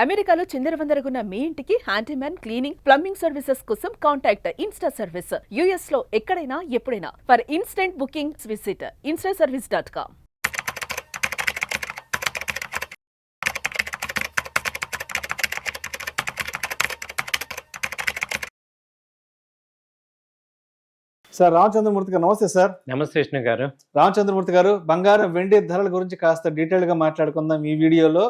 అమెరికాలో చిందరవందరగున్న మీ ఇంటికి handyman cleaning plumbing services కోసం కాంటాక్ట్ ఇన్స్టా సర్వీస్. యుఎస్ లో ఎక్కడైనా ఎప్పుడైనా. For instant booking visit instaservice.com. Sir Ramachandramurthy గారు నమస్తే సార్. నమస్తే కృష్ణ గారు. రామచంద్రమూర్తి గారు, బంగారం వెండి ధరల గురించి కాస్త డీటెయిల్ గా మాట్లాడుకుందాం ఈ వీడియోలో.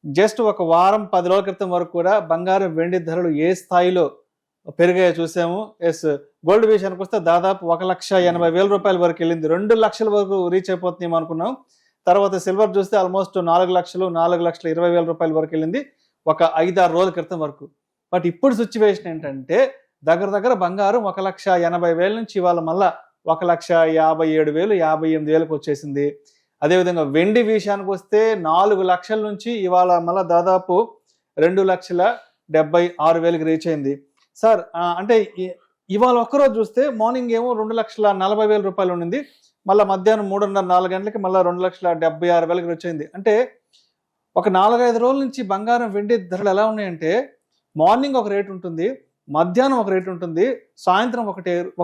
జస్ట్ ఒక వారం 10 రోజుల క్రితం వరకు కూడా బంగారం వెండి ధరలు ఏ స్థాయిలో పెరిగాయో చూసాము. ఎస్, గోల్డ్ విషయానికి వస్తే దాదాపు 1,80,000 రూపాయల వరకు వెళ్ళింది. 2 లక్షల వరకు రీచ్ అయిపోతున్నాం అనుకున్నాం. తర్వాత సిల్వర్ చూస్తే ఆల్మోస్ట్ 4 లక్షలు 4,20,000 రూపాయల వరకు వెళ్ళింది ఒక 5-6 రోజుల క్రితం వరకు. బట్ ఇప్పుడు సిచ్యువేషన్ ఏంటంటే దగ్గర బంగారం 1,80,000 నుంచి ఇవాళ మళ్ళా 1,57,000 58,000 వచ్చేసింది. అదేవిధంగా వెండి విషయానికి వస్తే 4 లక్షల నుంచి ఇవాళ మళ్ళా దాదాపు 2,76,000 రీచ్ అయింది. సార్ అంటే ఇవాళ ఒక్కరోజు చూస్తే మార్నింగ్ ఏమో 2,40,000 రూపాయలు ఉండింది. మళ్ళీ మధ్యాహ్నం 3:30-4 గంటలకి మళ్ళీ 2,76,000 వచ్చింది. అంటే ఒక 4-5 రోజుల నుంచి బంగారం వెండి ధరలు ఎలా ఉన్నాయంటే మార్నింగ్ ఒక రేటు ఉంటుంది, మధ్యాహ్నం ఒక రేటు ఉంటుంది, సాయంత్రం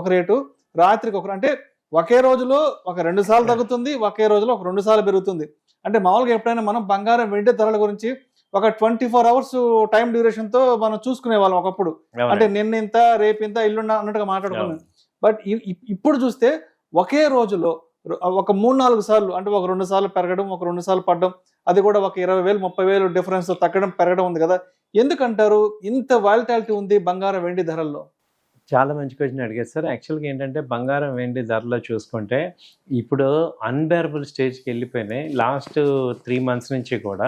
ఒక రేటు, రాత్రికి ఒక, అంటే ఒకే రోజులో ఒక 2 సార్లు తగ్గుతుంది, ఒకే రోజులో ఒక 2 సార్లు పెరుగుతుంది. అంటే మామూలుగా ఎప్పుడైనా మనం బంగారం వెండి ధరల గురించి ఒక 24 అవర్స్ టైం డ్యూరేషన్ తో మనం చూసుకునే వాళ్ళం ఒకప్పుడు. అంటే నిన్న ఇంత రేపు ఇంత ఇల్లుండ అన్నట్టుగా మాట్లాడుకున్నాం. బట్ ఇప్పుడు చూస్తే ఒకే రోజులో ఒక 3-4 సార్లు, అంటే ఒక 2 సార్లు పెరగడం, ఒక 2 సార్లు పడడం, అది కూడా ఒక 20,000-30,000 డిఫరెన్స్ తగ్గడం పెరగడం ఉంది కదా. ఎందుకంటారు ఇంత వాలిటాలిటీ ఉంది బంగారం వెండి ధరల్లో? చాలా మంచి క్వశ్చన్ అడిగారు సార్. యాక్చువల్గా ఏంటంటే బంగారం వెండి ధరలో చూసుకుంటే ఇప్పుడు అన్బేరబుల్ స్టేజ్కి వెళ్ళిపోయినాయి. లాస్ట్ 3 మంత్స్ నుంచి కూడా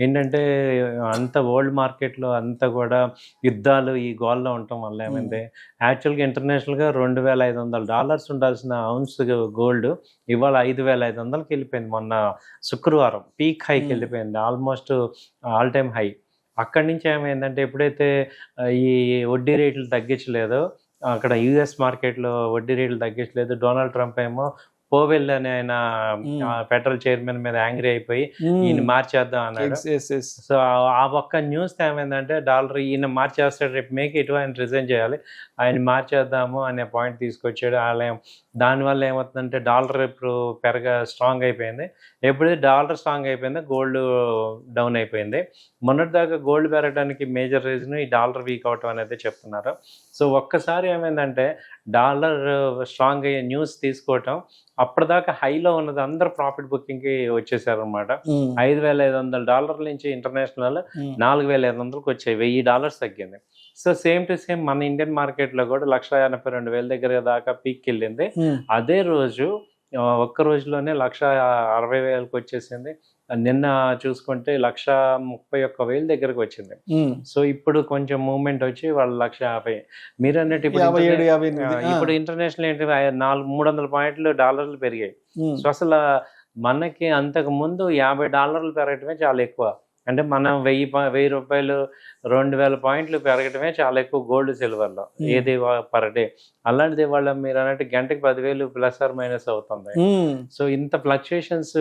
ఏంటంటే అంత వరల్డ్ మార్కెట్లో అంతా కూడా యుద్ధాలు ఈ గోల్లో ఉండటం వల్ల ఏమైంది, యాక్చువల్గా ఇంటర్నేషనల్గా $2,500 ఉండాల్సిన ఔన్స్ గోల్డ్ ఇవాళ 5,500కి వెళ్ళిపోయింది. మొన్న శుక్రవారం పీక్ హైకి వెళ్ళిపోయింది, ఆల్మోస్ట్ ఆల్ టైమ్ హై. అక్కడి నుంచి ఏమైందంటే ఎప్పుడైతే ఈ వడ్డీ రేట్లు తగ్గించలేదో అక్కడ యుఎస్ మార్కెట్లో వడ్డీ రేట్లు తగ్గించలేదు. డొనాల్డ్ ట్రంప్ ఏమో పోవెల్ అని ఆయన ఫెడరల్ చైర్మన్ మీద యాంగ్రీ అయిపోయి ఈయన మార్చేద్దాం అన్నాడు. సో ఆ ఒక్క న్యూస్ ఏమైందంటే డాలర్ ఈయన మార్చేస్తాడు, రేపు మేక్ ఇటు ఆయన రిజైన్ చేయాలి, ఆయన మార్చేద్దాము అనే పాయింట్ తీసుకొచ్చాడు ఆలయం. దానివల్ల ఏమవుతుందంటే డాలర్ ఇప్పుడు స్ట్రాంగ్ అయిపోయింది. ఎప్పుడైతే డాలర్ స్ట్రాంగ్ అయిపోయిందో గోల్డ్ డౌన్ అయిపోయింది. మొన్నటిదాకా గోల్డ్ పెరగడానికి మేజర్ రీజన్ ఈ డాలర్ వీక్ అవటం అనేది చెప్తున్నారు. సో ఒక్కసారి ఏమైందంటే డాలర్ స్ట్రాంగ్ అయ్యే న్యూస్ తీసుకోవటం, అప్పటిదాకా హైలో ఉన్నది అందరు ప్రాఫిట్ బుకింగ్కి వచ్చేసారు అనమాట. $5,500 నుంచి ఇంటర్నేషనల్ 4,500కి వచ్చాయి, $1,000 తగ్గింది. సో సేమ్ టు సేమ్ మన ఇండియన్ మార్కెట్లో కూడా 1,82,000 దగ్గర దాకా పీక్ వెళ్ళింది. అదే రోజు ఒక్క రోజులోనే 1,60,000కి వచ్చేసింది. నిన్న చూసుకుంటే 1,31,000 దగ్గరకు వచ్చింది. సో ఇప్పుడు కొంచెం మూవ్మెంట్ వచ్చి వాళ్ళు 1,50,000 మీరు అన్నట్టు ఇప్పుడు ఇంటర్నేషనల్ ఏంటి 300 పాయింట్లు డాలర్లు పెరిగాయి. సో అసలు మనకి అంతకు ముందు $50 పెరగటమే చాలా ఎక్కువ. అంటే మనం 1,000 రూపాయలు 2,000 పాయింట్లు పెరగటమే చాలా ఎక్కువ గోల్డ్ సిల్వర్లో ఏది పర్ డే. అలాంటిది వాళ్ళ మీరు అన్నట్టు గంటకి 10,000 ప్లస్ ఆర్ మైనస్ అవుతుంది. సో ఇంత ఫ్లక్చుయేషన్స్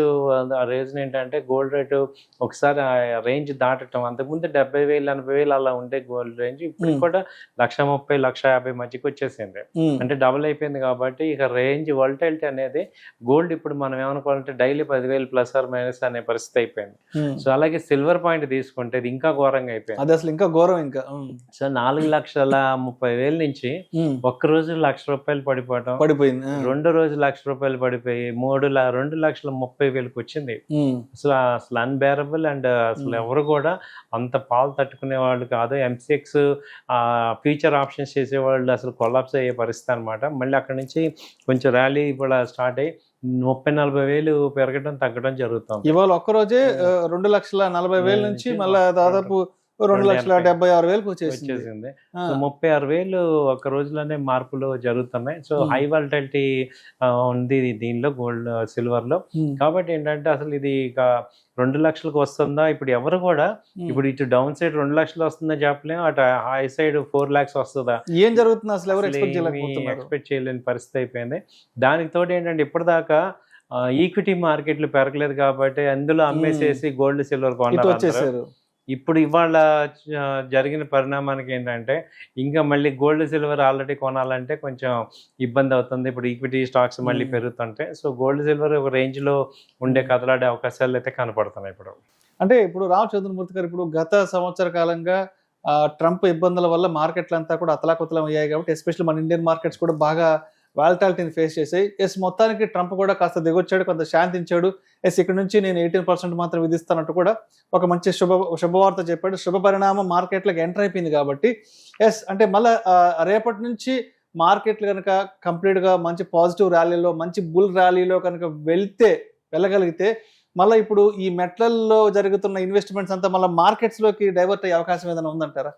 రీజన్ ఏంటంటే గోల్డ్ రేటు ఒకసారి రేంజ్ దాటటం. అంతకుముందు 70,000 80,000 అలా ఉండే గోల్డ్ రేంజ్ ఇప్పుడు కూడా 1,30,000 1,50,000 మధ్యకి వచ్చేసింది. అంటే డబుల్ అయిపోయింది. కాబట్టి ఇక రేంజ్ వాలటిలిటీ అనేది గోల్డ్ ఇప్పుడు మనం ఏమనుకోవాలంటే డైలీ 10,000 ప్లస్ ఆర్ మైనస్ అనే పరిస్థితి అయిపోయింది. సో అలాగే సిల్వర్ పాయింట్ తీసుకుంటే ఇది ఇంకా ఘోరంగా అయిపోయింది. అది అసలు ఇంకా ఘోరం. ఇంకా సో 4,30,000 నుంచి ఒక్క రోజు $1,00,000 పడిపోయింది. 2 రోజులు $1,00,000 పడిపోయి 2,30,000కి వచ్చింది. అసలు అన్బేరబుల్. అండ్ అసలు ఎవరు కూడా అంత పాలు తట్టుకునే వాళ్ళు కాదు. ఎంసీఎక్స్ ఫ్యూచర్ ఆప్షన్స్ చేసేవాళ్ళు అసలు కొలాప్స్ అయ్యే పరిస్థితి అనమాట. మళ్ళీ అక్కడ నుంచి కొంచెం ర్యాలీ కూడా స్టార్ట్ అయ్యి 30,000-40,000 పెరగడం తగ్గడం జరుగుతుంది. ఇవాళ ఒక్కరోజే 2,40,000 నుంచి మళ్ళీ దాదాపు 2,76,000 వచ్చేసింది. 36,000 ఒక రోజులోనే మార్పులు జరుగుతున్నాయి. సో హై వాలటిలిటీ ఉంది దీనిలో గోల్డ్ సిల్వర్ లో. కాబట్టి ఏంటంటే అసలు ఇది ఇక 2 లక్షలకు వస్తుందా ఇప్పుడు ఎవరు కూడా, ఇప్పుడు ఇటు డౌన్ సైడ్ 2 లక్షలు వస్తుందా చెప్పలేము, అటు హై సైడ్ 4 lakhs వస్తుందా, ఏం జరుగుతుంది అసలు ఎవరు ఎక్స్పెక్ట్ చేయలేని పరిస్థితి అయిపోయింది. దానికి తోడు ఏంటంటే ఇప్పటిదాకా ఈక్విటీ మార్కెట్లు పెరగలేదు కాబట్టి అందులో అమ్మేసేసి గోల్డ్ సిల్వర్ కొన్నారు. ఇప్పుడు ఇవాళ జరిగిన పరిణామానికి ఏంటంటే ఇంకా మళ్ళీ గోల్డ్ సిల్వర్ ఆల్రెడీ కొనాలంటే కొంచెం ఇబ్బంది అవుతుంది. ఇప్పుడు ఈక్విటీ స్టాక్స్ మళ్ళీ పెరుగుతుంటే సో గోల్డ్ సిల్వర్ ఒక రేంజ్లో ఉండే కదలాడే అవకాశాలు అయితే కనపడుతున్నాయి ఇప్పుడు. అంటే ఇప్పుడు రామచంద్రమూర్తి గారు ఇప్పుడు గత సంవత్సర కాలంగా ట్రంప్ ఇబ్బందుల వల్ల మార్కెట్లు అంతా కూడా అతలాకుతలం అయ్యాయి కాబట్టి ఎస్పెషల్లీ మన ఇండియన్ మార్కెట్స్ కూడా బాగా వాలటాలిటీని ఫేస్ చేసాయి. మొత్తానికి ట్రంప్ కూడా కాస్త దిగొచ్చాడు, కొంత శాంతించాడు. ఇక్కడ నుంచి నేను 18% మాత్రం విధిస్తానంటూ కూడా ఒక మంచి శుభవార్త చెప్పాడు. శుభ పరిణామం మార్కెట్లకు ఎంటర్ అయిపోయింది కాబట్టి అంటే మళ్ళీ రేపటి నుంచి మార్కెట్లు కనుక కంప్లీట్గా మంచి పాజిటివ్ ర్యాలీలో మంచి బుల్ ర్యాలీలో కనుక వెళ్ళగలిగితే మళ్ళీ ఇప్పుడు ఈ మెట్లల్లో జరుగుతున్న ఇన్వెస్ట్మెంట్స్ అంతా మళ్ళీ మార్కెట్స్లోకి డైవర్ట్ అయ్యే అవకాశం ఏదైనా ఉందంటారా?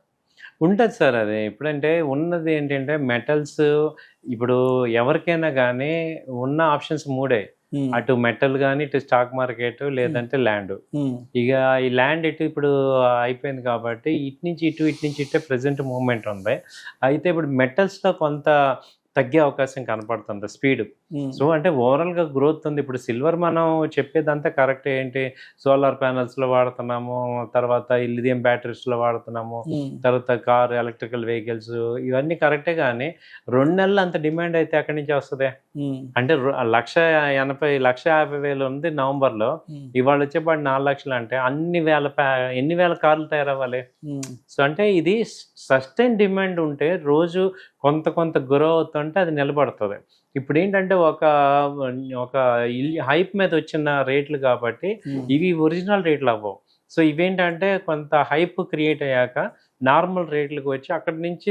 ఉంటుంది సార్. అది ఇప్పుడంటే ఉన్నది ఏంటంటే మెటల్స్ ఇప్పుడు ఎవరికైనా కానీ ఉన్న ఆప్షన్స్ 3. అటు మెటల్ కానీ ఇటు స్టాక్ మార్కెట్ లేదంటే ల్యాండ్. ఇక ఈ ల్యాండ్ ఇటు ఇప్పుడు అయిపోయింది కాబట్టి ఇటు నుంచి ఇటే ప్రెసెంట్ మూవ్మెంట్ ఉంది. అయితే ఇప్పుడు మెటల్స్లో కొంత తగ్గే అవకాశం కనపడుతుంది స్పీడ్. సో అంటే ఓవరాల్గా గ్రోత్ ఉంది. ఇప్పుడు సిల్వర్ మనం చెప్పేదంతా కరెక్ట్. ఏంటి సోలార్ ప్యానల్స్లో వాడుతున్నాము, తర్వాత లిథియం బ్యాటరీస్లో వాడుతున్నాము, తర్వాత కార్ ఎలక్ట్రికల్ వెహికల్స్ ఇవన్నీ కరెక్టే. కానీ 2 నెలలు అంత డిమాండ్ అయితే ఎక్కడి నుంచి వస్తుంది? అంటే 1,50,000 ఉంది నవంబర్లో, ఇవాళ వచ్చేపాటు 4 లక్షలు అంటే ఎన్ని వేల కార్లు తయారవ్వాలి? సో అంటే ఇది సస్టైన్ డిమాండ్ ఉంటే రోజు కొంత గ్రో అవుతుంటే అది నిలబడుతుంది. ఇప్పుడు ఏంటంటే ఒక హైప్ మీద వచ్చిన రేట్లు కాబట్టి ఇవి ఒరిజినల్ రేట్లు అవ్వవు. సో ఇవేంటంటే కొంత హైప్ క్రియేట్ అయ్యాక నార్మల్ రేట్లకు వచ్చి అక్కడి నుంచి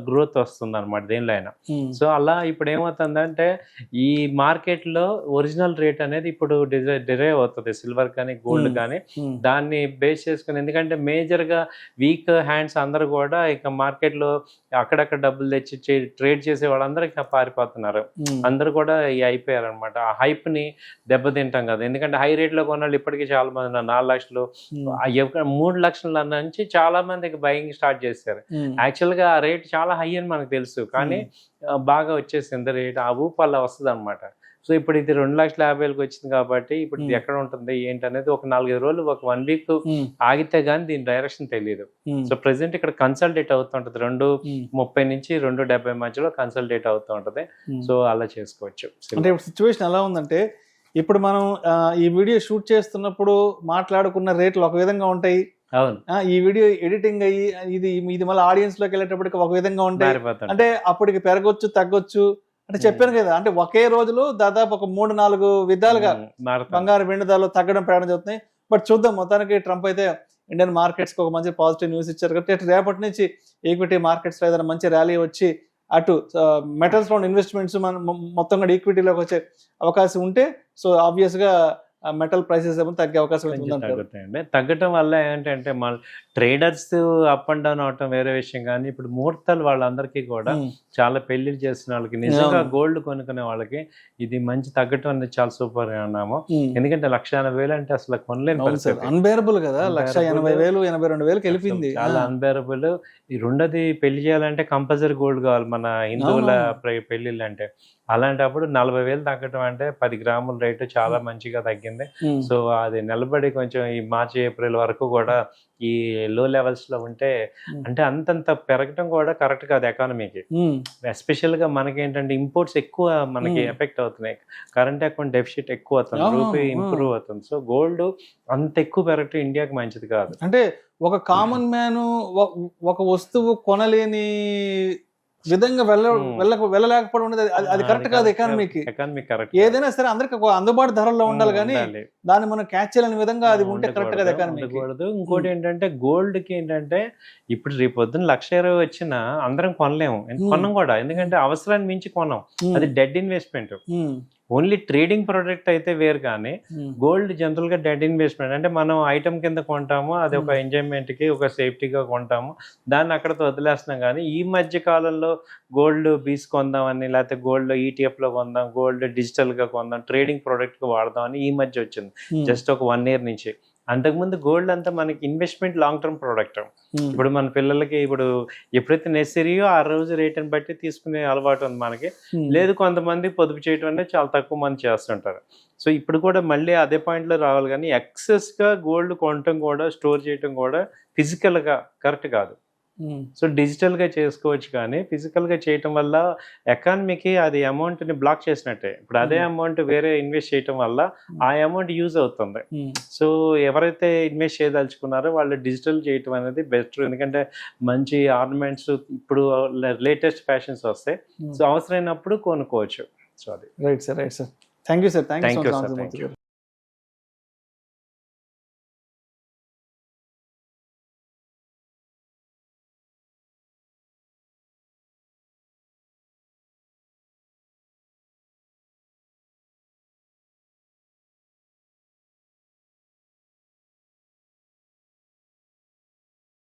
గ్రోత్ వస్తుంది అనమాట దేనిలో అయినా. సో అలా ఇప్పుడు ఏమవుతుందంటే ఈ మార్కెట్లో ఒరిజినల్ రేట్ అనేది ఇప్పుడు డిరైవ్ అవుతుంది సిల్వర్ కానీ గోల్డ్ కానీ దాన్ని బేస్ చేసుకుని. ఎందుకంటే మేజర్గా వీక్ హ్యాండ్స్ అందరూ కూడా ఇక మార్కెట్లో అక్కడక్కడ డబ్బులు తెచ్చి ట్రేడ్ చేసే వాళ్ళందరూ ఇక పారిపోతున్నారు. అందరూ కూడా అయిపోయారు అనమాట. ఆ హైప్ని దెబ్బతింటాం కదా. ఎందుకంటే హై రేట్లో కొన్నాళ్ళు ఇప్పటికీ చాలా మంది 4 లక్షలు 3 లక్షల నుంచి చాలా మందికి బయింగ్ స్టార్ట్ చేశారు. యాక్చువల్ గా ఆ రేట్ చాలా హై అని మనకు తెలుసు, కానీ బాగా వచ్చేసింది రేట్. ఆ ఊపు అలా వస్తుంది అనమాట. సో ఇప్పుడు ఇది 2,50,000కి వచ్చింది కాబట్టి ఇప్పుడు ఇది ఎక్కడ ఉంటుంది ఏంటి అనేది ఒక 4-5 రోజులు, ఒక 1 వీక్ ఆగితే గానీ దీని డైరెక్షన్ తెలియదు. సో ప్రెసెంట్ ఇక్కడ కన్సల్టేట్ అవుతుంటది 2.30 నుంచి 2.70 మధ్యలో కన్సల్టేట్ అవుతూ ఉంటది. సో అలా చేసుకోవచ్చు. అంటే ఇప్పుడు సిచ్యువేషన్ ఎలా ఉందంటే ఇప్పుడు మనం ఈ వీడియో షూట్ చేస్తున్నప్పుడు మాట్లాడుకున్న రేట్లు ఒక విధంగా ఉంటాయి. అవును, ఈ వీడియో ఎడిటింగ్ అయ్యి ఇది మళ్ళీ ఆడియన్స్ లోకి వెళ్ళేటప్పటికి ఒక విధంగా ఉంటాయి. అంటే అప్పటికి పెరగొచ్చు తగ్గొచ్చు. అంటే చెప్పాను కదా, అంటే ఒకే రోజులో దాదాపు ఒక 3-4 విధాలుగా బంగారు వెండి ధరలు తగ్గడం ప్రయాణం జరుగుతున్నాయి. బట్ చూద్దాం, మొత్తానికి ట్రంప్ అయితే ఇండియన్ మార్కెట్స్ కి ఒక మంచి పాజిటివ్ న్యూస్ ఇచ్చారు కాబట్టి రేపటి నుంచి ఈక్విటీ మార్కెట్స్ లో ఏదైనా మంచి ర్యాలీ వచ్చి అటు మెటల్స్ లో ఇన్వెస్ట్మెంట్స్ మొత్తం కూడా ఈక్విటీలోకి వచ్చే అవకాశం ఉంటే సో ఆబ్వియస్ గా మెటల్ ప్రైసెస్ ఏమో తగ్గే అవకాశం తగ్గుతాయండి. తగ్గటం వల్ల ఏంటంటే మన ట్రేడర్స్ అప్ అండ్ డౌన్ అవటం వేరే విషయం, కానీ ఇప్పుడు ముహూర్తాలు వాళ్ళందరికీ కూడా చాలా పెళ్లిళ్ళు చేసిన వాళ్ళకి నిజంగా గోల్డ్ కొనుక్కునే వాళ్ళకి ఇది మంచి తగ్గటం అనేది చాలా సూపర్ గా ఉన్నాము. ఎందుకంటే 1,80,000 అంటే అసలు కొనలేని పరిస్థితి, అన్బేరబుల్ కదా. 1,80,000 82,000కి వెళ్ళిపోయింది, చాలా అన్బేరబుల్. ఈ రెండోది పెళ్లి చేయాలంటే కంపల్సరీ గోల్డ్ కావాలి మన హిందువుల పెళ్లిళ్ళు అంటే. అలాంటప్పుడు 40,000 తగ్గటం అంటే 10 గ్రాముల రేటు చాలా మంచిగా తగ్గింది. సో అది నిలబడి కొంచెం ఈ మార్చి ఏప్రిల్ వరకు కూడా ఈ లో లెవెల్స్ లో ఉంటే అంటే అంతంత పెరగటం కూడా కరెక్ట్ కాదు ఎకానమీకి. ఎస్పెషల్ గా మనకి ఏంటంటే ఇంపోర్ట్స్ ఎక్కువ మనకి ఎఫెక్ట్ అవుతున్నాయి, కరెంట్ అకౌంట్ డెఫిసిట్ ఎక్కువ అవుతుంది, రూపీ ఇంప్రూవ్ అవుతుంది. సో గోల్డ్ అంత ఎక్కువ పెరగటం ఇండియాకి మంచిది కాదు. అంటే ఒక కామన్ మ్యాన్ ఒక వస్తువు కొనలేని విధంగా వెళ్ళలేకపోవడం అది కరెక్ట్ కాదు ఎకానమీకి. ఏదైనా సరే అందరికి అందుబాటు ధరల్లో ఉండాలి, కానీ దాన్ని మనం క్యాచ్ చేయలేని విధంగా అది ఉంటే కరెక్ట్ కాదు ఎకానమీకి. ఇంకోటి ఏంటంటే గోల్డ్ కి ఏంటంటే ఇప్పుడు రేపు పొద్దున్న 1,20,000 వచ్చినా అందరం కొనలేము, కొనం కూడా. ఎందుకంటే అవసరాన్ని మించి కొనం, అది dead investment. Only trading product అయితే వేరు, కానీ గోల్డ్ జనరల్ గా డెడ్ ఇన్వెస్ట్మెంట్. అంటే మనం ఐటమ్ కింద కొంటాము, అది ఒక ఎంజాయ్మెంట్ కి ఒక సేఫ్టీగా కొంటాము, దాన్ని అక్కడతో వదిలేస్తున్నాం. కానీ ఈ మధ్య కాలంలో గోల్డ్ బీస్ కొందామని, లేకపోతే గోల్డ్ ETF లో కొందాం, గోల్డ్ డిజిటల్ గా కొందాం, ట్రేడింగ్ ప్రోడక్ట్ గా వాడదాం అని ఈ మధ్య వచ్చింది, జస్ట్ ఒక 1 year నుంచి. అంతకుముందు గోల్డ్ అంతా మనకి ఇన్వెస్ట్మెంట్ లాంగ్ టర్మ్ ప్రోడక్ట్. ఇప్పుడు మన పిల్లలకి ఇప్పుడు ఎప్పుడైతే నెసరీయో ఆ రోజు రేటుని బట్టి తీసుకునే అలవాటు ఉంది మనకి. లేదు కొంతమంది పొదుపు చేయడం అనేది చాలా తక్కువ మంది చేస్తుంటారు. సో ఇప్పుడు కూడా మళ్ళీ అదే పాయింట్లో రావాలి, కానీ ఎక్సెస్గా గోల్డ్ కొనటం కూడా స్టోర్ చేయటం కూడా ఫిజికల్గా కరెక్ట్ కాదు. సో డిజిటల్గా చేసుకోవచ్చు, కానీ ఫిజికల్గా చేయటం వల్ల ఎకానమీకి అది అమౌంట్ని బ్లాక్ చేసినట్టే. ఇప్పుడు అదే అమౌంట్ వేరే ఇన్వెస్ట్ చేయటం వల్ల ఆ అమౌంట్ యూజ్ అవుతుంది. సో ఎవరైతే ఇన్వెస్ట్ చేయదలుచుకున్నారో వాళ్ళు డిజిటల్ చేయటం అనేది బెస్ట్. ఎందుకంటే మంచి ఆర్నమెంట్స్ ఇప్పుడు లేటెస్ట్ ఫ్యాషన్స్ వస్తాయి. సో అవసరమైనప్పుడు కొనుక్కోవచ్చు. సో అది right sir. Thank you sir. Thank you sir.